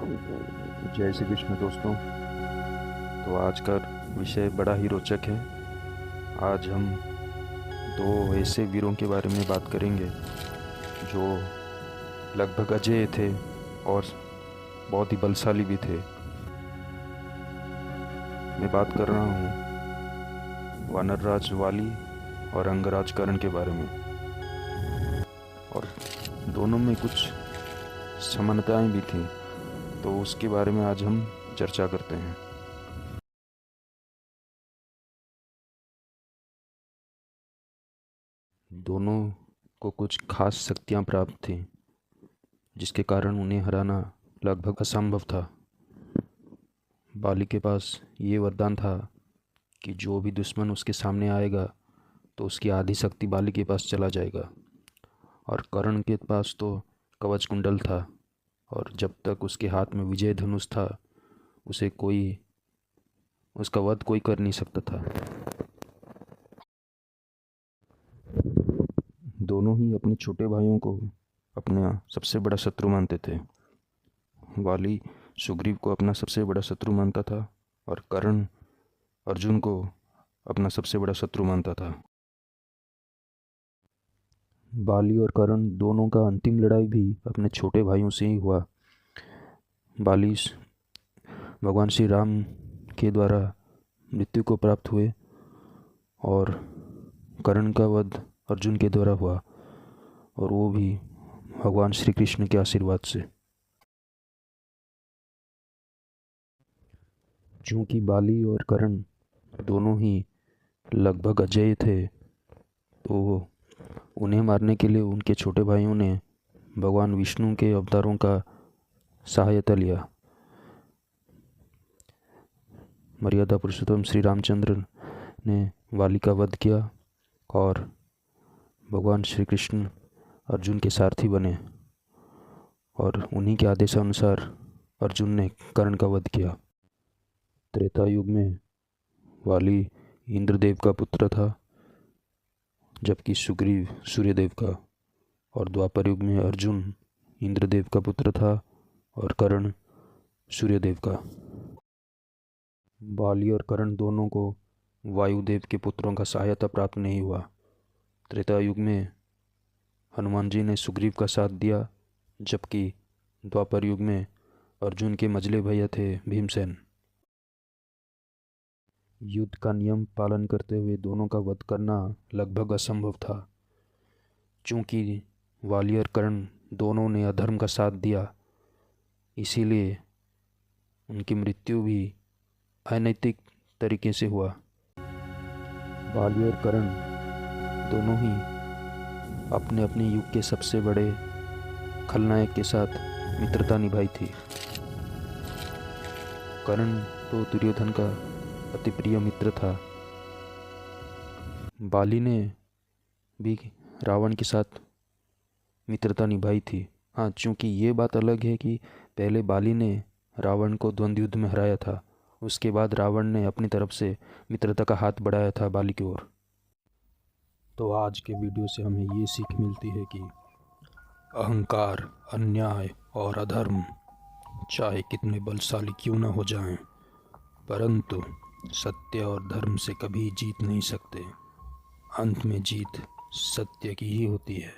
जय श्री कृष्ण दोस्तों। तो आज का विषय बड़ा ही रोचक है। आज हम दो ऐसे वीरों के बारे में बात करेंगे जो लगभग अजेय थे और बहुत ही बलशाली भी थे। मैं बात कर रहा हूँ वानरराज वाली और अंगराज कर्ण के बारे में। और दोनों में कुछ समानताएं भी थीं, तो उसके बारे में आज हम चर्चा करते हैं। दोनों को कुछ खास शक्तियां प्राप्त थीं, जिसके कारण उन्हें हराना लगभग असंभव था। बाली के पास ये वरदान था कि जो भी दुश्मन उसके सामने आएगा तो उसकी आधी शक्ति बाली के पास चला जाएगा। और कर्ण के पास तो कवच कुंडल था, और जब तक उसके हाथ में विजय धनुष था उसका वध कोई कर नहीं सकता था। दोनों ही अपने छोटे भाइयों को अपना सबसे बड़ा शत्रु मानते थे। वाली सुग्रीव को अपना सबसे बड़ा शत्रु मानता था और कर्ण अर्जुन को अपना सबसे बड़ा शत्रु मानता था। बाली और कर्ण दोनों का अंतिम लड़ाई भी अपने छोटे भाइयों से ही हुआ। बाली भगवान श्री राम के द्वारा मृत्यु को प्राप्त हुए और कर्ण का वध अर्जुन के द्वारा हुआ, और वो भी भगवान श्री कृष्ण के आशीर्वाद से। चूँकि बाली और कर्ण दोनों ही लगभग अजेय थे, तो उन्हें मारने के लिए उनके छोटे भाइयों ने भगवान विष्णु के अवतारों का सहायता लिया। मर्यादा पुरुषोत्तम श्री रामचंद्र ने वाली का वध किया और भगवान श्री कृष्ण अर्जुन के सारथी बने, और उन्हीं के आदेशानुसार अर्जुन ने कर्ण का वध किया। त्रेता युग में वाली इंद्रदेव का पुत्र था, जबकि सुग्रीव सूर्यदेव का, और द्वापर युग में अर्जुन इंद्रदेव का पुत्र था और कर्ण सूर्यदेव का। बाली और कर्ण दोनों को वायुदेव के पुत्रों का सहायता प्राप्त नहीं हुआ। त्रेता युग में हनुमान जी ने सुग्रीव का साथ दिया, जबकि द्वापर युग में अर्जुन के मझले भैया थे भीमसेन। युद्ध का नियम पालन करते हुए दोनों का वध करना लगभग असंभव था। चूँकि वाली और कर्ण दोनों ने अधर्म का साथ दिया, इसीलिए उनकी मृत्यु भी अनैतिक तरीके से हुआ। बाली और कर्ण दोनों ही अपने अपने युग के सबसे बड़े खलनायक के साथ मित्रता निभाई थी। कर्ण तो दुर्योधन का अति प्रिय मित्र था। बाली ने भी रावण के साथ मित्रता निभाई थी। हाँ, चूँकि ये बात अलग है कि पहले बाली ने रावण को द्वंद्व युद्ध में हराया था, उसके बाद रावण ने अपनी तरफ से मित्रता का हाथ बढ़ाया था बाली की ओर। तो आज के वीडियो से हमें ये सीख मिलती है कि अहंकार, अन्याय और अधर्म चाहे कितने बलशाली क्यों न हो जाएं, परंतु सत्य और धर्म से कभी जीत नहीं सकते। अंत में जीत सत्य की ही होती है।